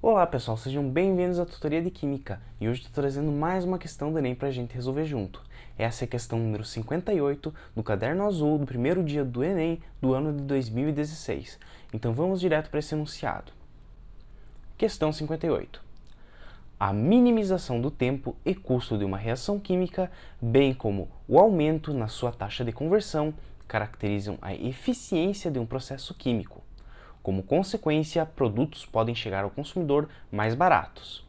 Olá pessoal, sejam bem-vindos à tutoria de Química e hoje estou trazendo mais uma questão do Enem para a gente resolver junto. Essa é a questão número 58 do caderno azul do primeiro dia do Enem do ano de 2016. Então vamos direto para esse enunciado. Questão 58. A minimização do tempo e custo de uma reação química, bem como o aumento na sua taxa de conversão, caracterizam a eficiência de um processo químico. Como consequência, produtos podem chegar ao consumidor mais baratos.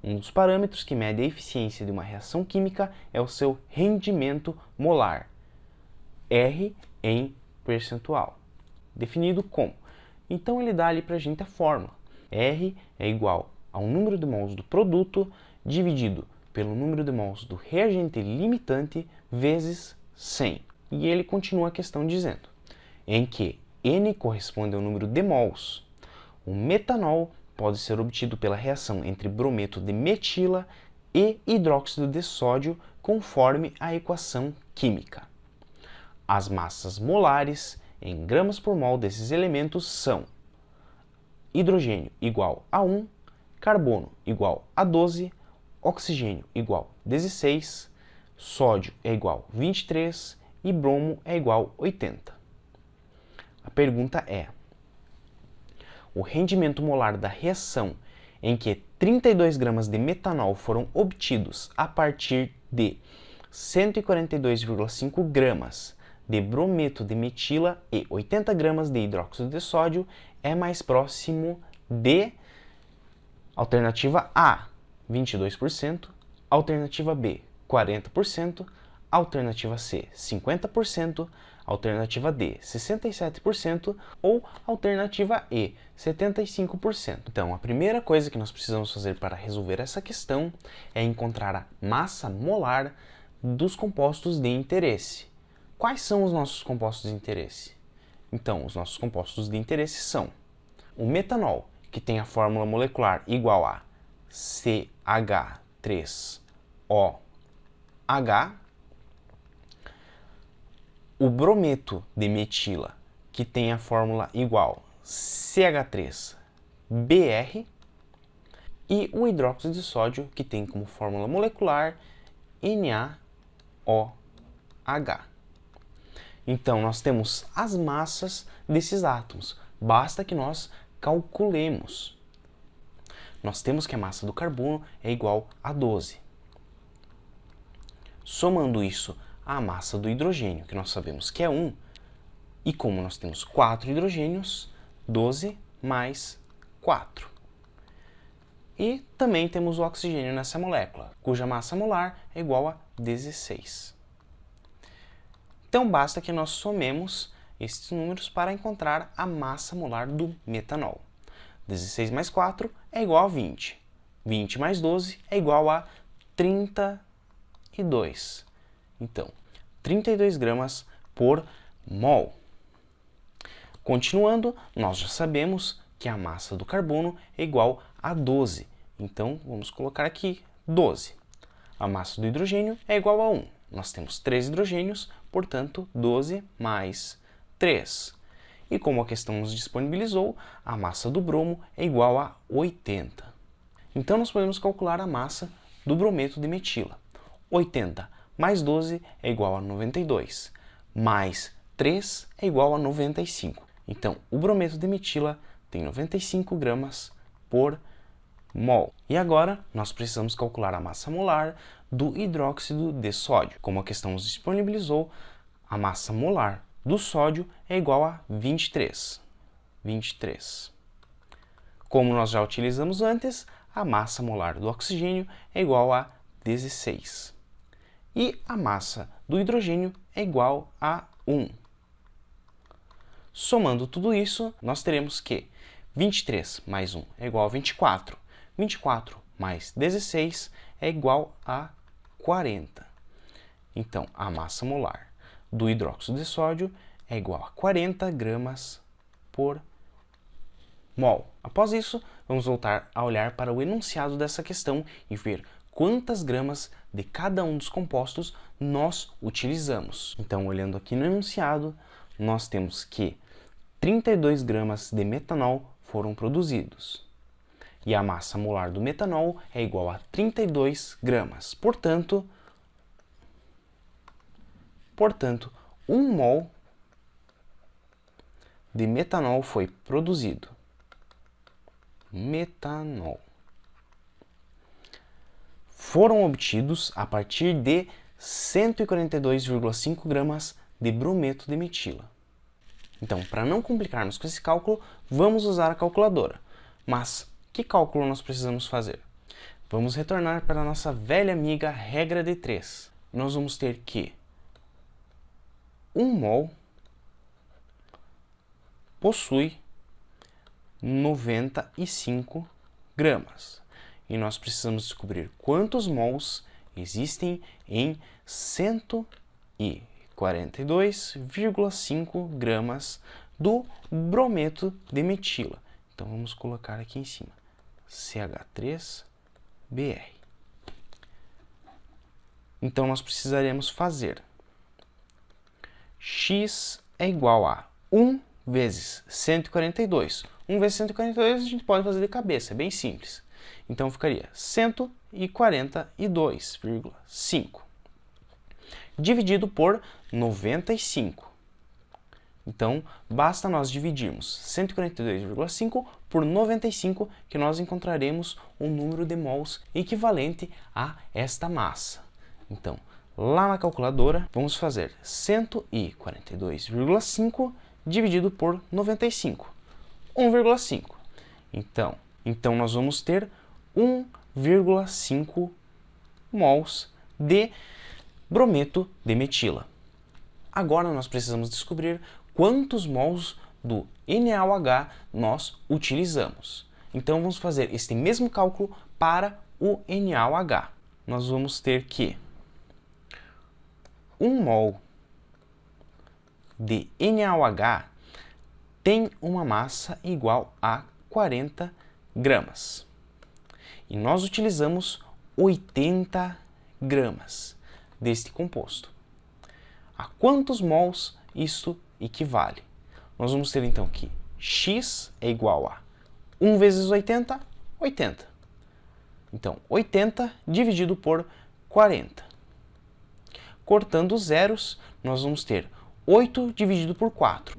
Um dos parâmetros que mede a eficiência de uma reação química é o seu rendimento molar, R em percentual, definido como. Então ele dá ali para a gente a fórmula. R é igual ao número de mols do produto dividido pelo número de mols do reagente limitante vezes 100. E ele continua a questão dizendo em que N corresponde ao número de mols. O metanol pode ser obtido pela reação entre brometo de metila e hidróxido de sódio conforme a equação química. As massas molares em gramas por mol desses elementos são hidrogênio igual a 1, carbono igual a 12, oxigênio igual a 16, sódio é igual a 23 e bromo é igual a 80. A pergunta é: o rendimento molar da reação em que 32 gramas de metanol foram obtidos a partir de 142,5 gramas de brometo de metila e 80 gramas de hidróxido de sódio é mais próximo de alternativa A, 22%, alternativa B, 40%, alternativa C, 50%, alternativa D, 67% ou alternativa E, 75%. Então, a primeira coisa que nós precisamos fazer para resolver essa questão é encontrar a massa molar dos compostos de interesse. Quais são os nossos compostos de interesse? Então, os nossos compostos de interesse são o metanol, que tem a fórmula molecular igual a CH3OH, o brometo de metila, que tem a fórmula igual CH3BR, e o hidróxido de sódio, que tem como fórmula molecular NaOH. Então, nós temos as massas desses átomos. Basta que nós calculemos. Nós temos que a massa do carbono é igual a 12. Somando isso à massa do hidrogênio, que nós sabemos que é 1, e como nós temos 4 hidrogênios, 12 mais 4. E também temos o oxigênio nessa molécula, cuja massa molar é igual a 16. Então, basta que nós somemos estes números para encontrar a massa molar do metanol. 16 mais 4 é igual a 20. 20 mais 12 é igual a 32. Então, 32 gramas por mol. Continuando, nós já sabemos que a massa do carbono é igual a 12. Então, vamos colocar aqui 12. A massa do hidrogênio é igual a 1. Nós temos 3 hidrogênios, portanto, 12 mais 3. E como a questão nos disponibilizou, a massa do bromo é igual a 80. Então, nós podemos calcular a massa do brometo de metila. 80 mais 12 é igual a 92, mais 3 é igual a 95. Então, o brometo de metila tem 95 gramas por mol. E agora, nós precisamos calcular a massa molar do hidróxido de sódio. Como a questão nos disponibilizou, a massa molar do sódio é igual a 23. 23. Como nós já utilizamos antes, a massa molar do oxigênio é igual a 16. E a massa do hidrogênio é igual a 1. Somando tudo isso, nós teremos que 23 mais 1 é igual a 24. 24 mais 16 é igual a 40. Então, a massa molar do hidróxido de sódio é igual a 40 gramas por mol. Após isso, vamos voltar a olhar para o enunciado dessa questão e ver quantas gramas de cada um dos compostos nós utilizamos. Então, olhando aqui no enunciado, nós temos que 32 gramas de metanol foram produzidos. e a massa molar do metanol é igual a 32 gramas. Portanto, 1 mol de metanol foi produzido. Metanol. Foram obtidos a partir de 142,5 gramas de brometo de metila. Então, para não complicarmos com esse cálculo, vamos usar a calculadora. Mas, que cálculo nós precisamos fazer? Vamos retornar para a nossa velha amiga regra de 3. Nós vamos ter que 1 mol possui 95 gramas. E nós precisamos descobrir quantos mols existem em 142,5 gramas do brometo de metila. Então vamos colocar aqui em cima CH3Br. Então nós precisaremos fazer X é igual a 1 vezes 142. 1 vezes 142 a gente pode fazer de cabeça, é bem simples. Então ficaria 142,5 dividido por 95. Então, basta nós dividirmos 142,5 por 95 que nós encontraremos um número de mols equivalente a esta massa. Então, lá na calculadora, vamos fazer 142,5 dividido por 95, 1,5. Então nós vamos ter 1,5 mols de brometo de metila. Agora nós precisamos descobrir quantos mols do NaOH nós utilizamos. Então vamos fazer este mesmo cálculo para o NaOH. Nós vamos ter que 1 mol de NaOH tem uma massa igual a 40 gramas. E nós utilizamos 80 gramas deste composto. A quantos mols isto equivale? Nós vamos ter então que X é igual a 1 vezes 80, 80. Então, 80 dividido por 40. Cortando os zeros, nós vamos ter 8 dividido por 4.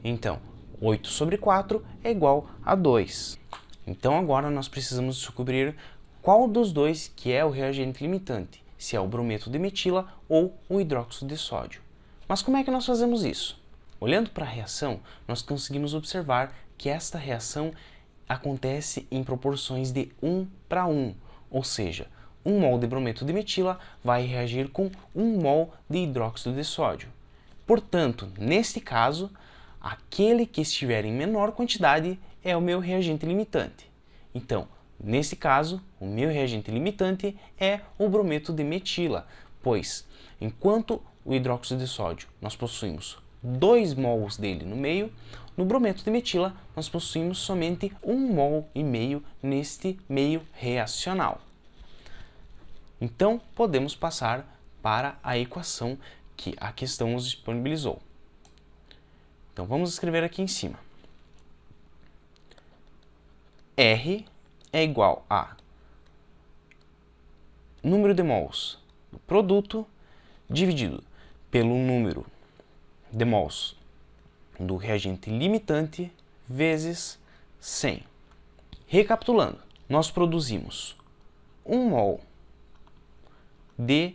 Então, 8 sobre 4 é igual a 2. Então, agora nós precisamos descobrir qual dos dois que é o reagente limitante, se é o brometo de metila ou o hidróxido de sódio. Mas como é que nós fazemos isso? Olhando para a reação, nós conseguimos observar que esta reação acontece em proporções de 1 para 1, ou seja, 1 mol de brometo de metila vai reagir com 1 mol de hidróxido de sódio. Portanto, neste caso, aquele que estiver em menor quantidade é o meu reagente limitante. Então, nesse caso, o meu reagente limitante é o brometo de metila, pois, enquanto o hidróxido de sódio nós possuímos 2 mols dele no meio, no brometo de metila nós possuímos somente 1,5 mol neste meio reacional. Então, podemos passar para a equação que a questão nos disponibilizou. Então, vamos escrever aqui em cima. R é igual a número de mols do produto dividido pelo número de mols do reagente limitante vezes 100. Recapitulando, nós produzimos 1 mol de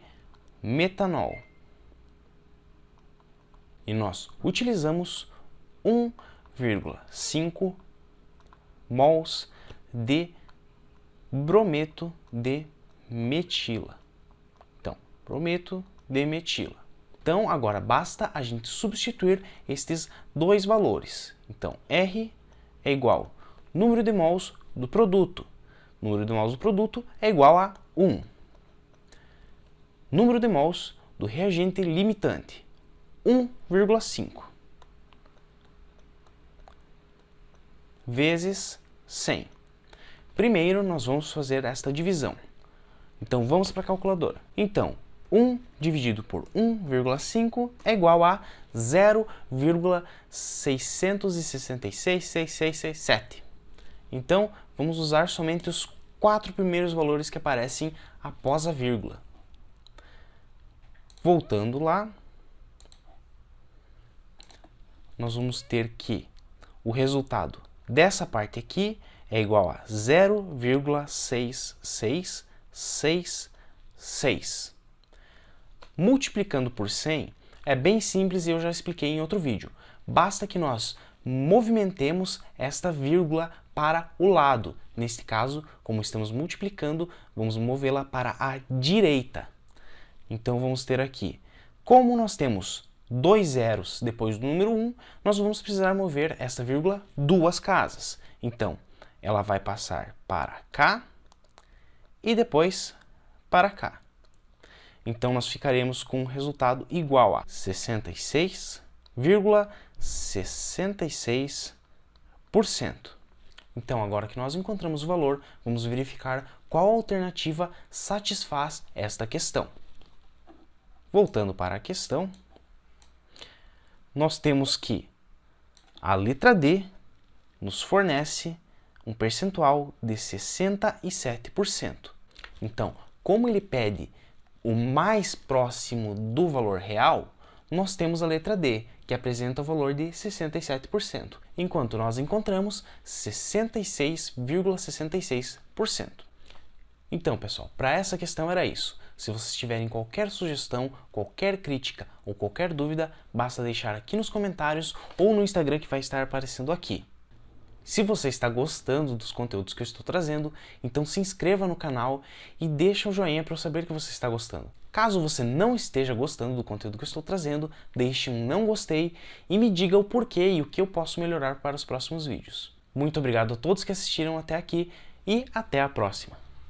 metanol e nós utilizamos 1,5 mols de brometo de metila. Então, brometo de metila. Então, agora basta a gente substituir estes dois valores. Então, R é igual ao número de mols do produto. Número de mols do produto é igual a 1. Número de mols do reagente limitante, 1,5. Vezes 100. Primeiro, nós vamos fazer esta divisão. Então, vamos para a calculadora. Então, 1 dividido por 1,5 é igual a 0,6666667. Então, vamos usar somente os 4 primeiros valores que aparecem após a vírgula. Voltando lá, nós vamos ter que o resultado dessa parte aqui é igual a 0,6666. Multiplicando por 100 é bem simples e eu já expliquei em outro vídeo. Basta que nós movimentemos esta vírgula para o lado. Neste caso, como estamos multiplicando, vamos movê-la para a direita. Então vamos ter aqui, como nós temos 2 zeros depois do número 1, nós vamos precisar mover essa vírgula 2 casas. Então, ela vai passar para cá e depois para cá. Então, nós ficaremos com um resultado igual a 66,66%. Então, agora que nós encontramos o valor, vamos verificar qual alternativa satisfaz esta questão. Voltando para a questão, nós temos que a letra D nos fornece um percentual de 67%. Então, como ele pede o mais próximo do valor real, nós temos a letra D, que apresenta o valor de 67%, enquanto nós encontramos 66,66%. Então, pessoal, para essa questão era isso. Se vocês tiverem qualquer sugestão, qualquer crítica ou qualquer dúvida, basta deixar aqui nos comentários ou no Instagram que vai estar aparecendo aqui. Se você está gostando dos conteúdos que eu estou trazendo, então se inscreva no canal e deixa um joinha para eu saber que você está gostando. Caso você não esteja gostando do conteúdo que eu estou trazendo, deixe um não gostei e me diga o porquê e o que eu posso melhorar para os próximos vídeos. Muito obrigado a todos que assistiram até aqui e até a próxima!